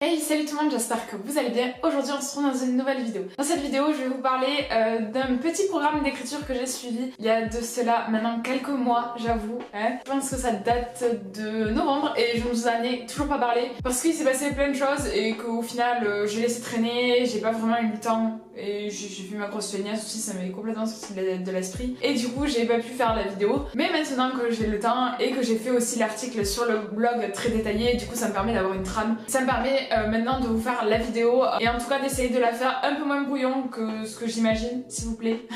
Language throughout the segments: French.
Hey, salut tout le monde, j'espère que vous allez bien. Aujourd'hui on se retrouve dans une nouvelle vidéo. Dans cette vidéo je vais vous parler d'un petit programme d'écriture que j'ai suivi il y a de cela maintenant quelques mois, j'avoue. Je pense que ça date de novembre et je ne vous en ai toujours pas parlé parce qu'il s'est passé plein de choses et qu'au final j'ai laissé traîner, j'ai pas vraiment eu le temps et j'ai fait ma grosse feignasse aussi, ça m'est complètement sorti de l'esprit et du coup j'ai pas pu faire la vidéo. Mais maintenant que j'ai le temps et que j'ai fait aussi l'article sur le blog très détaillé, du coup ça me permet d'avoir une trame, ça me permet maintenant de vous faire la vidéo et en tout cas d'essayer de la faire un peu moins brouillon que ce que j'imagine, s'il vous plaît.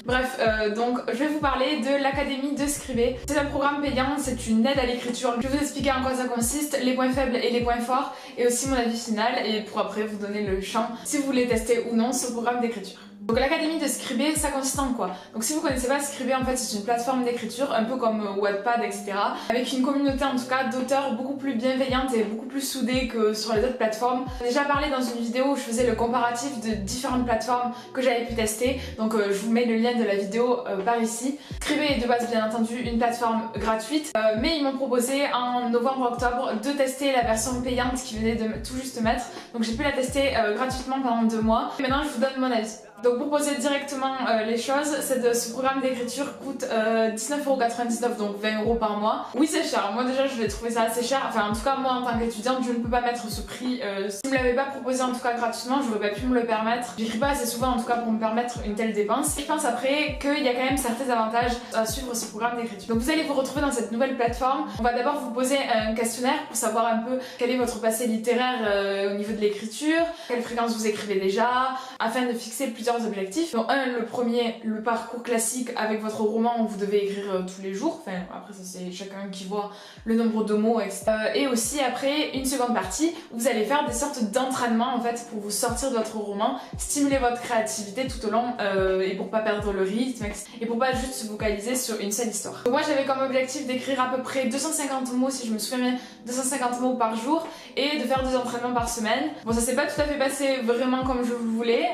Bref, donc je vais vous parler de l'Académie de Scribé. C'est un programme payant, c'est une aide à l'écriture. Je vais vous expliquer en quoi ça consiste, les points faibles et les points forts et aussi mon avis final et pour après vous donner le champ si vous voulez tester ou non ce programme d'écriture. Donc l'Académie de Scribé, ça consiste en quoi? Donc si vous connaissez pas Scribé, en fait c'est une plateforme d'écriture un peu comme Wattpad, etc. Avec une communauté en tout cas d'auteurs beaucoup plus bienveillante et beaucoup plus soudée que sur les autres plateformes. J'ai déjà parlé dans une vidéo où je faisais le comparatif de différentes plateformes que j'avais pu tester. Donc je vous mets le lien de la vidéo par ici. Scribé est de base bien entendu une plateforme gratuite, mais ils m'ont proposé en novembre-octobre de tester la version payante qu'ils venaient de tout juste mettre. Donc j'ai pu la tester gratuitement pendant 2 mois. Et maintenant je vous donne mon avis. Donc pour poser directement les choses, ce programme d'écriture coûte 19,99€, donc 20€ par mois. Oui c'est cher, moi déjà je vais trouver ça assez cher, enfin en tout cas moi en tant qu'étudiante je ne peux pas mettre ce prix. Si me l'avez pas proposé en tout cas gratuitement, j'aurais pas pu me le permettre. J'écris pas assez souvent en tout cas pour me permettre une telle dépense. Et je pense après qu'il y a quand même certains avantages à suivre ce programme d'écriture. Donc vous allez vous retrouver dans cette nouvelle plateforme. On va d'abord vous poser un questionnaire pour savoir un peu quel est votre passé littéraire au niveau de l'écriture, quelle fréquence vous écrivez déjà, afin de fixer plusieurs objectifs. Donc le premier, le parcours classique avec votre roman où vous devez écrire tous les jours, enfin après ça c'est chacun qui voit le nombre de mots, etc. Et aussi après une seconde partie où vous allez faire des sortes d'entraînements en fait pour vous sortir de votre roman, stimuler votre créativité tout au long et pour pas perdre le rythme et pour pas juste se focaliser sur une seule histoire. Donc moi j'avais comme objectif d'écrire à peu près 250 mots si je me souviens bien, 250 mots par jour et de faire 2 entraînements par semaine. Bon ça s'est pas tout à fait passé vraiment comme je le voulais,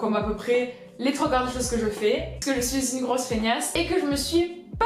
comme à peu près les 3/4 des choses que je fais, parce que je suis une grosse feignasse et que je me suis pas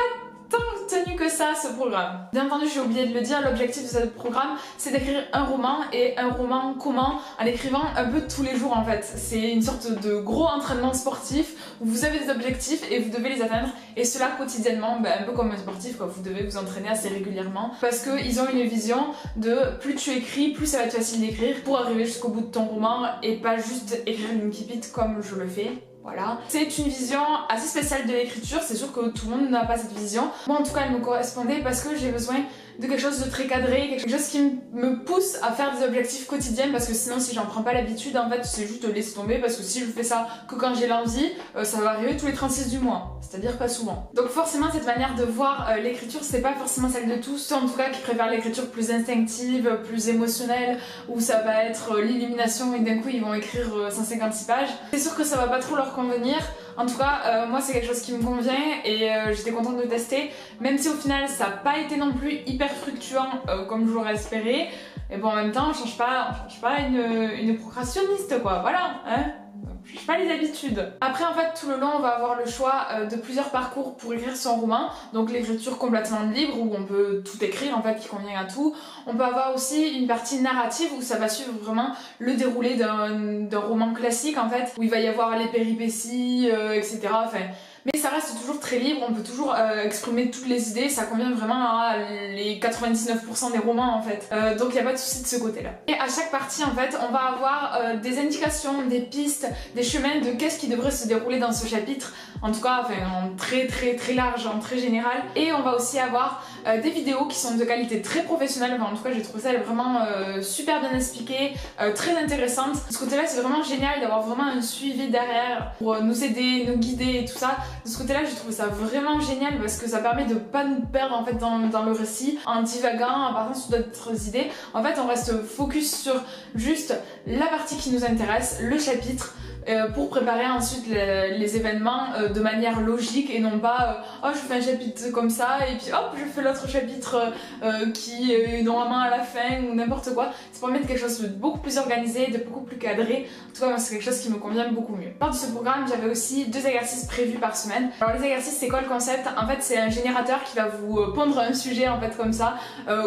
tant tenue que ça ce programme. Bien entendu j'ai oublié de le dire, l'objectif de ce programme c'est d'écrire un roman et un roman comment? En écrivant un peu tous les jours en fait. C'est une sorte de gros entraînement sportif où vous avez des objectifs et vous devez les atteindre et cela quotidiennement, un peu comme un sportif quoi. Vous devez vous entraîner assez régulièrement parce qu'ils ont une vision de plus tu écris, plus ça va être facile d'écrire pour arriver jusqu'au bout de ton roman et pas juste écrire une kipite comme je le fais. Voilà. C'est une vision assez spéciale de l'écriture, c'est sûr que tout le monde n'a pas cette vision. Moi en tout cas elle me correspondait parce que j'ai besoin de quelque chose de très cadré, quelque chose qui me pousse à faire des objectifs quotidiens parce que sinon si j'en prends pas l'habitude en fait c'est juste laisser tomber parce que si je fais ça que quand j'ai l'envie, ça va arriver tous les 36 du mois, c'est-à-dire pas souvent. Donc forcément cette manière de voir l'écriture c'est pas forcément celle de tous, ceux en tout cas qui préfèrent l'écriture plus instinctive, plus émotionnelle où ça va être l'illumination et d'un coup ils vont écrire 156 pages. C'est sûr que ça va pas trop leur convenir. En tout cas, moi c'est quelque chose qui me convient et j'étais contente de tester, même si au final ça n'a pas été non plus hyper fructueux comme j'aurais espéré. Et bon en même temps, on change pas une procrastiniste quoi, voilà, hein. Je change pas les habitudes. Après en fait tout le long on va avoir le choix de plusieurs parcours pour écrire son roman. Donc l'écriture complètement libre où on peut tout écrire en fait qui convient à tout. On peut avoir aussi une partie narrative où ça va suivre vraiment le déroulé d'un roman classique en fait. Où il va y avoir les péripéties, etc. Enfin, mais ça reste toujours très libre, on peut toujours exprimer toutes les idées, ça convient vraiment à les 99% des romans en fait. Donc il n'y a pas de souci de ce côté là. Et à chaque partie en fait, on va avoir des indications, des pistes, des chemins de qu'est-ce qui devrait se dérouler dans ce chapitre. En tout cas, enfin, en très large, en très général. Et on va aussi avoir des vidéos qui sont de qualité très professionnelle. Enfin, en tout cas, j'ai trouvé ça vraiment super bien expliqué, très intéressante. De ce côté-là, c'est vraiment génial d'avoir vraiment un suivi derrière pour nous aider, nous guider et tout ça. De ce côté-là, j'ai trouvé ça vraiment génial parce que ça permet de pas nous perdre en fait dans le récit, en divaguant, en partant sur d'autres idées. En fait, on reste focus sur juste la partie qui nous intéresse, le chapitre, pour préparer ensuite les événements de manière logique et non pas oh je fais un chapitre comme ça et puis hop je fais l'autre chapitre qui est normalement à la fin ou n'importe quoi. Ça permet de quelque chose de beaucoup plus organisé, de beaucoup plus cadré. En tout cas moi c'est quelque chose qui me convient beaucoup mieux. Lors de ce programme j'avais aussi 2 exercices prévus par semaine. Alors les exercices c'est quoi le concept? En fait c'est un générateur qui va vous pondre un sujet en fait comme ça,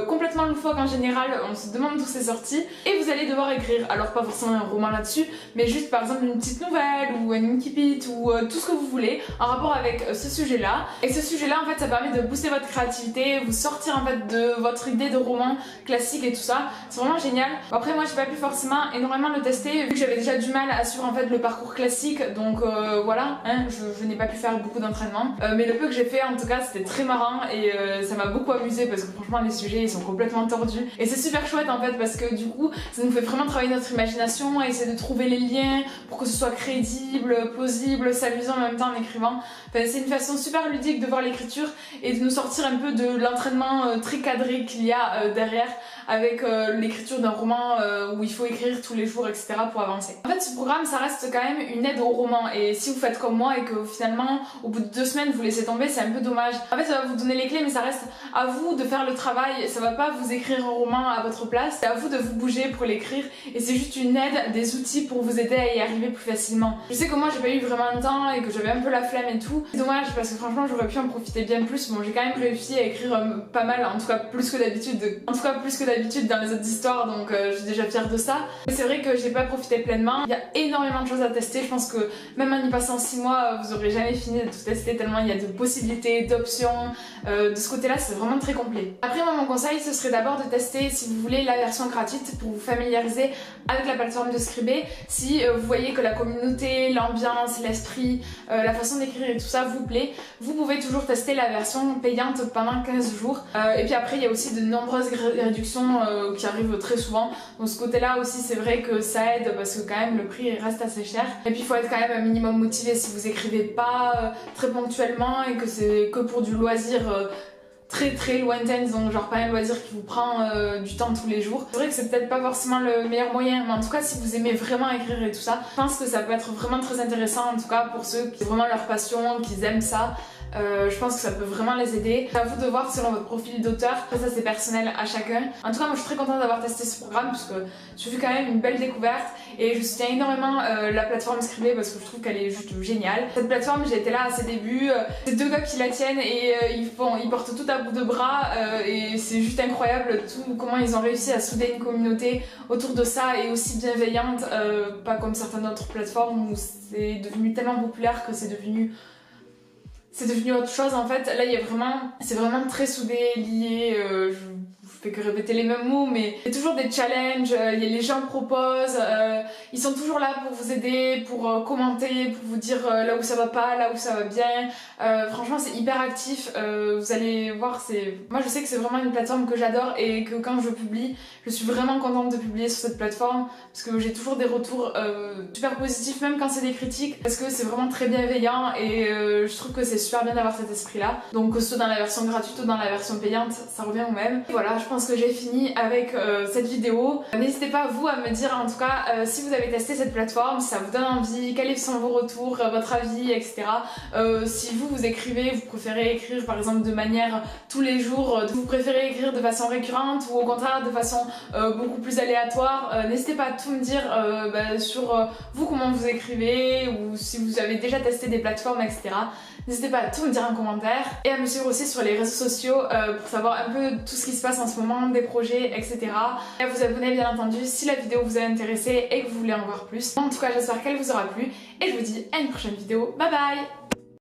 complètement loufoque en général, on se demande d'où c'est sorti et vous allez devoir écrire. Alors pas forcément un roman là-dessus mais juste par exemple une petite nouvelle ou un incipit ou tout ce que vous voulez en rapport avec ce sujet là. Et ce sujet là en fait ça permet de booster votre créativité, vous sortir en fait de votre idée de roman classique et tout ça. C'est vraiment génial. Après moi j'ai pas pu forcément énormément le tester vu que j'avais déjà du mal à suivre en fait le parcours classique donc voilà hein, je n'ai pas pu faire beaucoup d'entraînement mais le peu que j'ai fait en tout cas c'était très marrant et ça m'a beaucoup amusé parce que franchement les sujets ils sont complètement tordus et c'est super chouette en fait parce que du coup ça nous fait vraiment travailler notre imagination et essayer de trouver les liens pour que ce soit crédible, plausible, s'amusant en même temps en écrivant. Enfin, c'est une façon super ludique de voir l'écriture et de nous sortir un peu de l'entraînement très cadré qu'il y a derrière avec l'écriture d'un roman où il faut écrire tous les jours etc pour avancer. En fait ce programme ça reste quand même une aide au roman et si vous faites comme moi et que finalement au bout de 2 semaines vous laissez tomber c'est un peu dommage. En fait ça va vous donner les clés mais ça reste à vous de faire le travail, ça va pas vous écrire un roman à votre place, c'est à vous de vous bouger pour l'écrire et c'est juste une aide, des outils pour vous aider à y arriver plus facilement. Je sais que moi j'ai pas eu vraiment le temps et que j'avais un peu la flemme et tout, c'est dommage parce que franchement j'aurais pu en profiter bien plus. Bon j'ai quand même réussi à écrire pas mal, en tout cas plus que d'habitude dans les autres histoires donc je suis déjà fière de ça. Mais c'est vrai que j'ai pas profité pleinement, il y a énormément de choses à tester, je pense que même en y passant 6 mois vous aurez jamais fini de tout tester tellement il y a de possibilités, d'options, de ce côté là c'est vraiment très complet. Après moi mon conseil ce serait d'abord de tester si vous voulez la version gratuite pour vous familiariser avec la plateforme de Scribd. Si vous voyez que la communauté, l'ambiance, l'esprit, la façon d'écrire et tout ça vous plaît, vous pouvez toujours tester la version payante pendant 15 jours. Et puis après il y a aussi de nombreuses réductions qui arrivent très souvent. Donc ce côté là aussi c'est vrai que ça aide parce que quand même le prix reste assez cher. Et puis il faut être quand même un minimum motivé si vous écrivez pas très ponctuellement et que c'est que pour du loisir très lointaine, donc genre pas un loisir qui vous prend du temps tous les jours. C'est vrai que c'est peut-être pas forcément le meilleur moyen, mais en tout cas si vous aimez vraiment écrire et tout ça, je pense que ça peut être vraiment très intéressant en tout cas pour ceux qui ont vraiment leur passion, qui aiment ça. Je pense que ça peut vraiment les aider. C'est à vous de voir selon votre profil d'auteur. Après ça c'est personnel à chacun. En tout cas moi je suis très contente d'avoir testé ce programme parce que j'ai vu quand même une belle découverte et je soutiens énormément la plateforme Scribd parce que je trouve qu'elle est juste géniale. Cette plateforme j'ai été là à ses débuts, c'est 2 gars qui la tiennent et ils portent tout à bout de bras et c'est juste incroyable tout comment ils ont réussi à souder une communauté autour de ça et aussi bienveillante, pas comme certaines autres plateformes où c'est devenu tellement populaire que c'est devenu autre chose en fait. Là il y a vraiment, c'est vraiment très soudé, lié, je fais que répéter les mêmes mots mais il y a toujours des challenges, les gens proposent, ils sont toujours là pour vous aider, pour commenter, pour vous dire là où ça va pas, là où ça va bien. Franchement c'est hyper actif, vous allez voir, moi je sais que c'est vraiment une plateforme que j'adore et que quand je publie, je suis vraiment contente de publier sur cette plateforme parce que j'ai toujours des retours super positifs même quand c'est des critiques parce que c'est vraiment très bienveillant et je trouve que c'est super bien d'avoir cet esprit là. Donc que ce soit dans la version gratuite ou dans la version payante, ça revient au même. Et voilà, je pense que j'ai fini avec cette vidéo. N'hésitez pas vous à me dire en tout cas si vous avez testé cette plateforme, si ça vous donne envie, quels sont vos retours, votre avis, etc. Si vous écrivez, vous préférez écrire par exemple de manière tous les jours, vous préférez écrire de façon récurrente ou au contraire de façon beaucoup plus aléatoire, n'hésitez pas à tout me dire sur vous comment vous écrivez ou si vous avez déjà testé des plateformes, etc. N'hésitez pas à tout me dire en commentaire et à me suivre aussi sur les réseaux sociaux pour savoir un peu tout ce qui se passe en ce moment, des projets, etc. Et à vous abonner bien entendu si la vidéo vous a intéressé et que vous voulez en voir plus. En tout cas j'espère qu'elle vous aura plu et je vous dis à une prochaine vidéo. Bye bye!